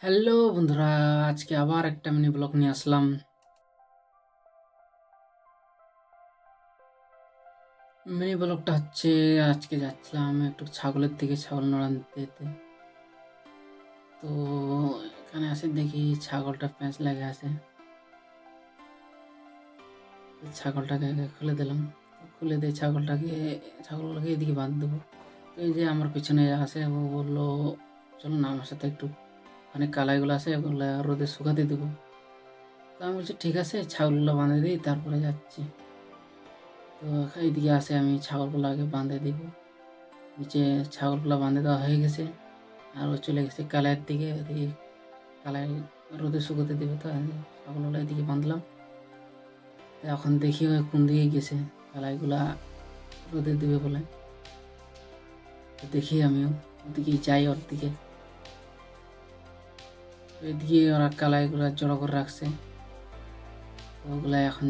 Hello বন্ধুরা, আজকে আবার একটা মিনি ব্লগ নিয়ে আসলাম। মিনি ব্লগটা হচ্ছে, আজকে যাচ্ছিলাম একটু ছাগলের দিকে, ছাগল নড়ান দিতে। তো এখানে আসে দেখি ছাগলটা প্যাঁচ লাগে আছে। ছাগলটাকে আগে খুলে দিলাম। খুলে দিয়ে ছাগলগুলোকে এদিকে বাঁধ দেবো। তো এই যে আমার পিছনে আসে, ও বললো চলো না আমার সাথে একটু, অনেক কালাইগুলো আছে, ওগুলো রোদে শুকাতে দেবো। তো আমি বলছি ঠিক আছে, ছাগলগুলো বাঁধে দিই তারপরে যাচ্ছি। তো এইদিকে আসে, আমি ছাগলগুলো আগে বাঁধে দিব। নিচে ছাগলগুলো বাঁধে দেওয়া হয়ে গেছে, আর ও চলে গেছে কালাইয়ের দিকে। ওদিকে কালাই রোদে শুকোতে দেবে, তো ছাগলগুলো এদিকে বাঁধলাম। তো এখন দেখি ও কোন দিকে গেছে, কালাইগুলা রোদে দেবে বলে। তো দেখি আমিও ওদিকে যাই, ওর দিকে। তো এদিকে ওরা কালাইগুলা জড়ো করে রাখছে, ওগুলা এখন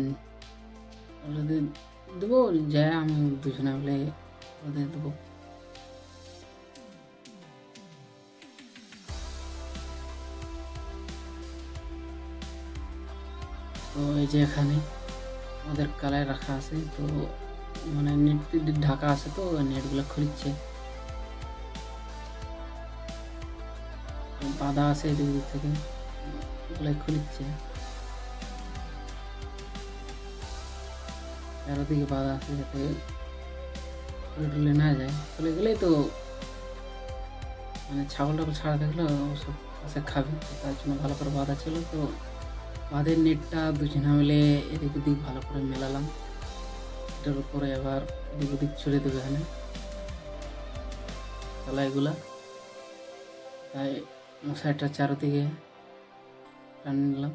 রোদে দেবো। যাই আমি দুজনে মিলে রোদে দেবো। তো এই যে এখানে আমাদের কালায় রাখা আছে, তো মানে নেট ঢাকা আছে, তো নেটগুলো খুলছে, বাঁধা আছে এদিক দিক থেকে, ওগুলাই খুলছে। চারোদিকে বাঁধা আছে যাতে খুলে টুলে না যায়। খুলে গেলেই তো মানে ছাগল টাগল ছাড়া থাকলে সব কাছে খাবে, তো তার জন্য ভালো করে বাঁধা ছিল। তো বাঁধের নেটটা দুজনে মিলে এদিক ওদিক ভালো করে মেলালাম। এটার উপরে আবার এদিক ওদিক ছড়িয়ে দেবে এখানে কালাইগুলা। তাই মশারিটা চারোদিকে টান নিলাম।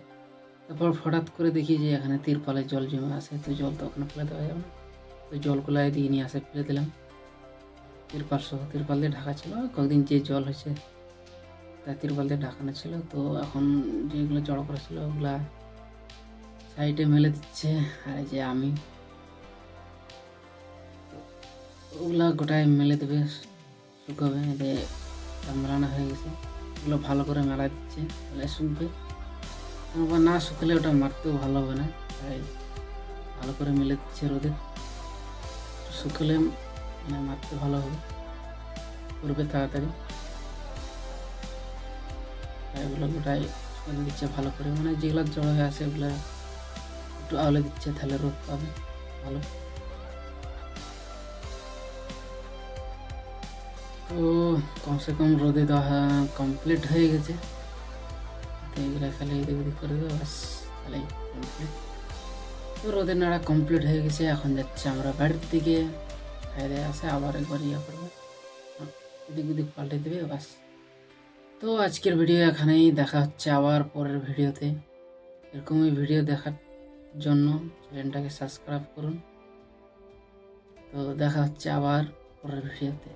তারপর হঠাৎ করে দেখি যে এখানে তিরপালে জল জমে আসে, তো জল তো ওখানে ফেলে দেওয়া যাবে না। তো জলগুলো এদিকে নিয়ে আসে ফেলে দিলাম। তিরপাল সহ, তিরপাল দিয়ে ঢাকা ছিল, কয়েকদিন যে জল হয়েছে তাই তিরপাল দিয়ে ঢাকানো ছিল। তো এখন যেগুলো জড়ো করেছিল ওগুলা সাইডে মেলে দিচ্ছে। আর এই যে আমি ওগুলা গোটায় মেলে দেবে, শুকাবে। এদের মেলানো হয়ে গেছে, ওগুলো ভালো করে মেলা দিচ্ছে, তাহলে শুকবে। আবার না শুকলে ওটা মারতেও ভালো হবে না, তাই ভালো করে মেলে দিচ্ছে রোদে। শুকলে মানে মারতে ভালো হবে, করবে তাড়াতাড়ি। তাই ওগুলো গোটাই শুকাতে দিচ্ছে ভালো করে, মানে যেগুলো জড়ো হয়ে আছে ওগুলো একটু আওলে দিচ্ছে, তাহলে রোদ পাবে ভালো। তো কমসে কম রোদে দেওয়া কমপ্লিট হয়ে গেছে। তো এগুলো খালি এদিক ওদিক করে দেবো, বাস তাহলে কমপ্লিট। তো রোদের নাড়া কমপ্লিট হয়ে গেছে, এখন যাচ্ছে আমরা বাড়ির দিকে। খাই দেয় আসে, আবার একবার ইয়ে করবে, এদিক ওদিক পাল্টে দেবে, বাস। তো আজকের ভিডিও এখানেই, দেখা হচ্ছে আবার পরের ভিডিওতে। এরকমই ভিডিও দেখার জন্য চ্যানেলটাকে সাবস্ক্রাইব করুন। তো দেখা হচ্ছে আবার পরের ভিডিওতে।